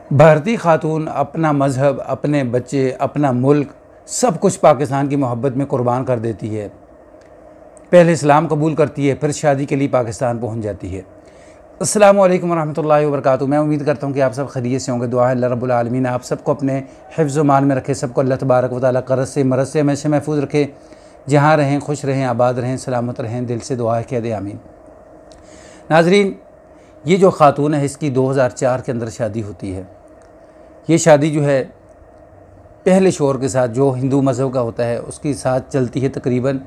भारतीय खातून अपना मज़हब, अपने बच्चे, अपना मुल्क सब कुछ पाकिस्तान की मोहब्बत में कुर्बान कर देती है। पहले इस्लाम कबूल करती है, फिर शादी के लिए पाकिस्तान पहुंच जाती है। अस्सलामु अलैकुम वरहमतुल्लाहि वबरकातुहू। मैं उम्मीद करता हूं कि आप सब खैरियत से होंगे। दुआ है अल्लाह रब्बुल आलमीन आप सबको अपने हिफ्ज़ व मान में रखे, सबको अल्लाह तबारक व तआला क़र्ज़ से मरज़ से हमेशा महफूज रखे। जहाँ रहें खुश रहें, आबाद रहें, सलामत रहें। दिल से दुआ है कह दे आमीन। नाज़रीन, ये जो ख़ातून है इसकी 2004 के अंदर शादी होती है। ये शादी जो है पहले शौहर के साथ, जो हिंदू मज़हब का होता है, उसके साथ चलती है तकरीबन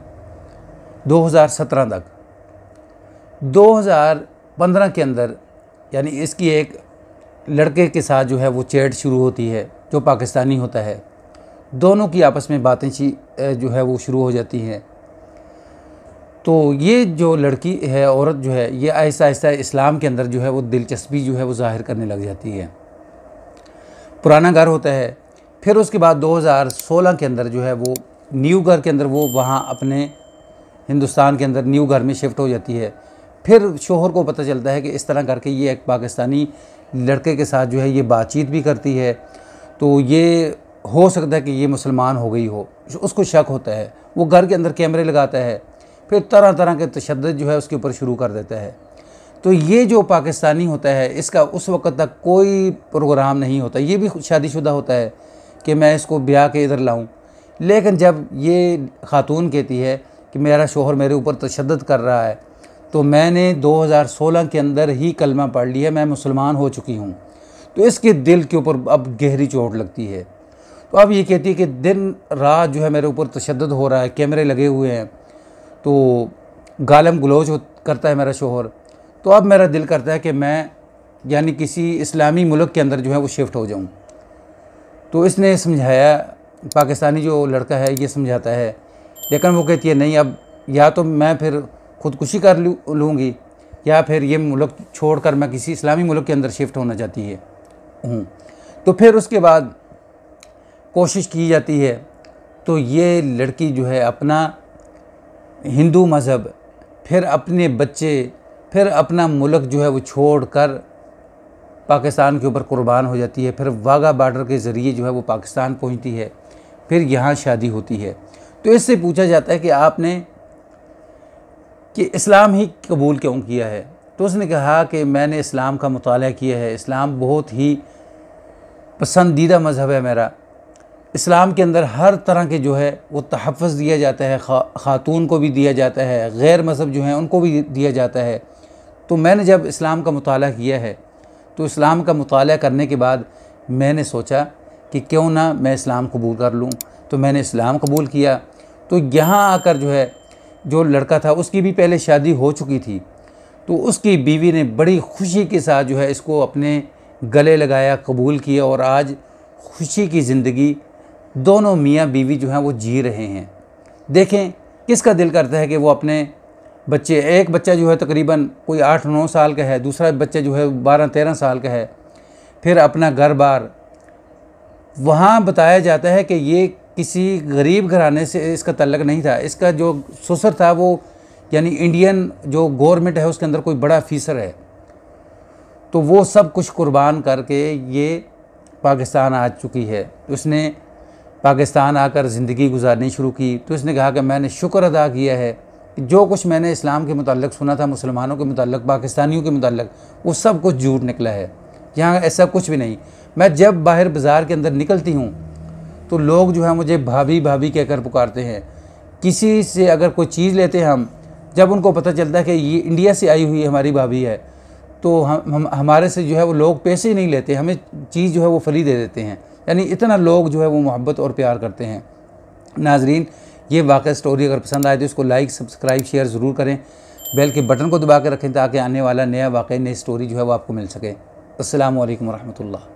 2017 तक। 2015 के अंदर यानी इसकी एक लड़के के साथ जो है वो चैट शुरू होती है जो पाकिस्तानी होता है। दोनों की आपस में बातें जो है वो शुरू हो जाती हैं। तो ये जो लड़की है, औरत जो है, ये आहिस्ता आहिस्ता इस्लाम के अंदर जो है वो दिलचस्पी जो है वो ज़ाहिर करने लग जाती है। पुराना घर होता है, फिर उसके बाद 2016 के अंदर जो है वो न्यू घर के अंदर वो वहाँ अपने हिंदुस्तान के अंदर न्यू घर में शिफ्ट हो जाती है। फिर शोहर को पता चलता है कि इस तरह करके ये एक पाकिस्तानी लड़के के साथ जो है ये बातचीत भी करती है, तो ये हो सकता है कि ये मुसलमान हो गई हो। उसको शक होता है, वो घर के अंदर कैमरे लगाता है, फिर तरह तरह के तशद्दुद जो है उसके ऊपर शुरू कर देता है। तो ये जो पाकिस्तानी होता है इसका उस वक़्त तक कोई प्रोग्राम नहीं होता। ये भी शादीशुदा होता है कि मैं इसको ब्याह के इधर लाऊं, लेकिन जब ये ख़ातून कहती है कि मेरा शौहर मेरे ऊपर तशद्दुद कर रहा है, तो मैंने 2016 के अंदर ही कलमा पढ़ लिया, मैं मुसलमान हो चुकी हूँ, तो इसके दिल के ऊपर अब गहरी चोट लगती है। तो अब ये कहती है कि दिन रात जो है मेरे ऊपर तशद्दुद हो रहा है, कैमरे लगे हुए हैं, तो गालम गलोच करता है मेरा शौहर। तो अब मेरा दिल करता है कि मैं यानी किसी इस्लामी मुल्क के अंदर जो है वो शिफ्ट हो जाऊँ। तो इसने समझाया, पाकिस्तानी जो लड़का है ये समझाता है, लेकिन वो कहती है नहीं, अब या तो मैं फिर ख़ुदकुशी कर लूँगी या फिर ये मुल्क छोड़कर मैं किसी इस्लामी मुल्क के अंदर शिफ्ट होना चाहती हूँ। तो फिर उसके बाद कोशिश की जाती है। तो ये लड़की जो है अपना हिंदू मज़हब, फिर अपने बच्चे, फिर अपना मुल्क जो है वो छोड़कर पाकिस्तान के ऊपर कुर्बान हो जाती है। फिर वाघा बॉर्डर के ज़रिए जो है वो पाकिस्तान पहुंचती है, फिर यहाँ शादी होती है। तो इससे पूछा जाता है कि आपने कि इस्लाम ही कबूल क्यों किया है? तो उसने कहा कि मैंने इस्लाम का मुताला किया है, इस्लाम बहुत ही पसंदीदा मज़हब है मेरा। इस्लाम के अंदर हर तरह के जो है वो तहफ़्फ़ुज़ दिया जाता है, ख़ातून को भी दिया जाता है, गैर मज़हब जो हैं उनको भी दिया जाता है। तो मैंने जब इस्लाम का मुताला किया है, तो इस्लाम का मुताला करने के बाद मैंने सोचा कि क्यों ना मैं इस्लाम कबूल कर लूँ। तो मैंने इस्लाम कबूल किया। तो यहाँ आकर जो है जो लड़का था उसकी भी पहले शादी हो चुकी थी, तो उसकी बीवी ने बड़ी खुशी के साथ जो है इसको अपने गले लगाया, कबूल किया, और आज खुशी की ज़िंदगी दोनों मियाँ बीवी जो हैं वो जी रहे हैं। देखें किसका दिल करता है कि वो अपने बच्चे, एक बच्चा जो है तकरीबन कोई 8-9 साल का है, दूसरा बच्चा जो है 12-13 साल का है, फिर अपना घर बार। वहाँ बताया जाता है कि ये किसी गरीब घराने से इसका तल्लक नहीं था। इसका जो ससुर था वो यानी इंडियन जो गवर्नमेंट है उसके अंदर कोई बड़ा अफसर है। तो वो सब कुछ कुर्बान करके ये पाकिस्तान आ चुकी है। तो इसने पाकिस्तान आकर ज़िंदगी गुजारनी शुरू की। तो इसने कहा कि मैंने शुक्र अदा किया है कि जो कुछ मैंने इस्लाम के मुताल्लिक़ सुना था, मुसलमानों के मुताल्लिक़, पाकिस्तानियों के मुताल्लिक़, वो सब कुछ झूठ निकला है। यहाँ ऐसा कुछ भी नहीं। मैं जब बाहर बाज़ार के अंदर निकलती हूँ तो लोग जो है मुझे भाभी भाभी कहकर पुकारते हैं। किसी से अगर कोई चीज़ लेते हैं हम, जब उनको पता चलता है कि ये इंडिया से आई हुई हमारी भाभी है, तो हमारे से जो है वो लोग पैसे ही नहीं लेते, हमें चीज़ जो है वो फ्री दे देते हैं। यानी इतना लोग जो है वो मोहब्बत और प्यार करते हैं। नाजरीन, ये वाक़ई स्टोरी अगर पसंद आए तो इसको लाइक, सब्सक्राइब, शेयर ज़रूर करें। बेल के बटन को दबा के रखें ताकि आने वाला नया वाक़ई, नई स्टोरी जो है वो आपको मिल सके। अस्सलामु अलैकुम वरहमतुल्लाह।